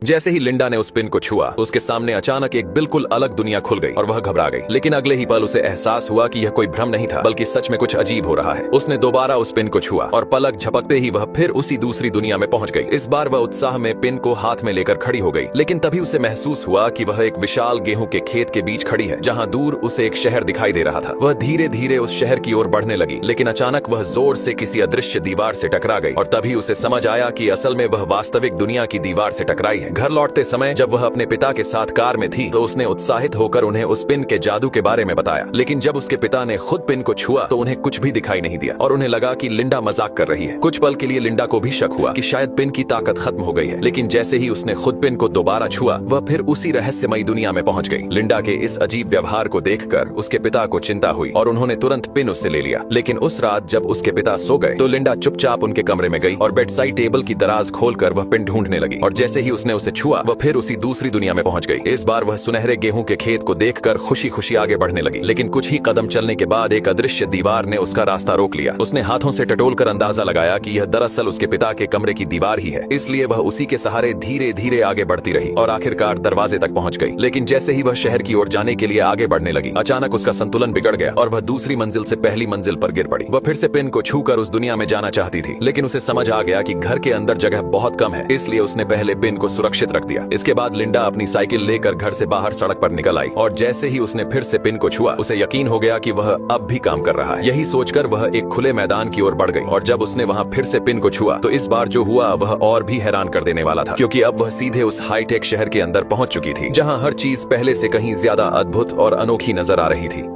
जैसे ही लिंडा ने उस पिन को छुआ, उसके सामने अचानक एक बिल्कुल अलग दुनिया खुल गई और वह घबरा गई। लेकिन अगले ही पल उसे एहसास हुआ कि यह कोई भ्रम नहीं था, बल्कि सच में कुछ अजीब हो रहा है। उसने दोबारा उस पिन को छुआ और पलक झपकते ही वह फिर उसी दूसरी दुनिया में पहुंच गई। इस बार वह उत्साह में पिन को हाथ में लेकर खड़ी हो गई, लेकिन तभी उसे महसूस हुआ कि वह एक विशाल गेहूं के खेत के बीच खड़ी है, जहां दूर उसे एक शहर दिखाई दे रहा था। वह धीरे धीरे उस शहर की ओर बढ़ने लगी, लेकिन अचानक वह जोर से किसी अदृश्य दीवार से टकरा गई और तभी उसे समझ आया कि असल में वह वास्तविक दुनिया की दीवार से टकराई है। घर लौटते समय जब वह अपने पिता के साथ कार में थी तो उसने उत्साहित होकर उन्हें उस पिन के जादू के बारे में बताया, लेकिन जब उसके पिता ने खुद पिन को छुआ तो उन्हें कुछ भी दिखाई नहीं दिया और उन्हें लगा कि लिंडा मजाक कर रही है। कुछ पल के लिए लिंडा को भी शक हुआ कि शायद पिन की ताकत खत्म हो गई है, लेकिन जैसे ही उसने खुद पिन को दोबारा छुआ वह फिर उसी रहस्यमयी दुनिया में पहुंच गई। लिंडा के इस अजीब व्यवहार को देखकर उसके पिता को चिंता हुई और उन्होंने तुरंत पिन उससे ले लिया। लेकिन उस रात जब उसके पिता सो गए तो लिंडा चुपचाप उनके कमरे में गई और बेड साइड टेबल की दराज खोलकर वह पिन ढूंढने लगी और जैसे ही उसने उसे छुआ वह फिर उसी दूसरी दुनिया में पहुंच गई। इस बार वह सुनहरे गेहूं के खेत को देखकर खुशी खुशी आगे बढ़ने लगी, लेकिन कुछ ही कदम चलने के बाद एक अदृश्य दीवार ने उसका रास्ता रोक लिया। उसने हाथों से टटोलकर अंदाजा लगाया कि यह दरअसल उसके पिता के कमरे की दीवार ही है, इसलिए वह उसी के सहारे धीरे धीरे आगे बढ़ती रही और आखिरकार दरवाजे तक पहुंच गई। लेकिन जैसे ही वह शहर की ओर जाने के लिए आगे बढ़ने लगी, अचानक उसका संतुलन बिगड़ गया और वह दूसरी मंजिल से पहली मंजिल पर गिर पड़ी। वह फिर से पिन को छूकर उस दुनिया में जाना चाहती थी, लेकिन उसे समझ आ गया कि घर के अंदर जगह बहुत कम है, इसलिए उसने पहले पिन को सुरक्षित रख दिया। इसके बाद लिंडा अपनी साइकिल लेकर घर से बाहर सड़क पर निकल आई और जैसे ही उसने फिर से पिन को छुआ उसे यकीन हो गया कि वह अब भी काम कर रहा है। यही सोचकर वह एक खुले मैदान की ओर बढ़ गई और जब उसने वहां फिर से पिन को छुआ तो इस बार जो हुआ वह और भी हैरान कर देने वाला था, क्योंकि अब वह सीधे उस हाईटेक शहर के अंदर पहुंच चुकी थी, जहां हर चीज पहले से कहीं ज्यादा अद्भुत और अनोखी नजर आ रही थी।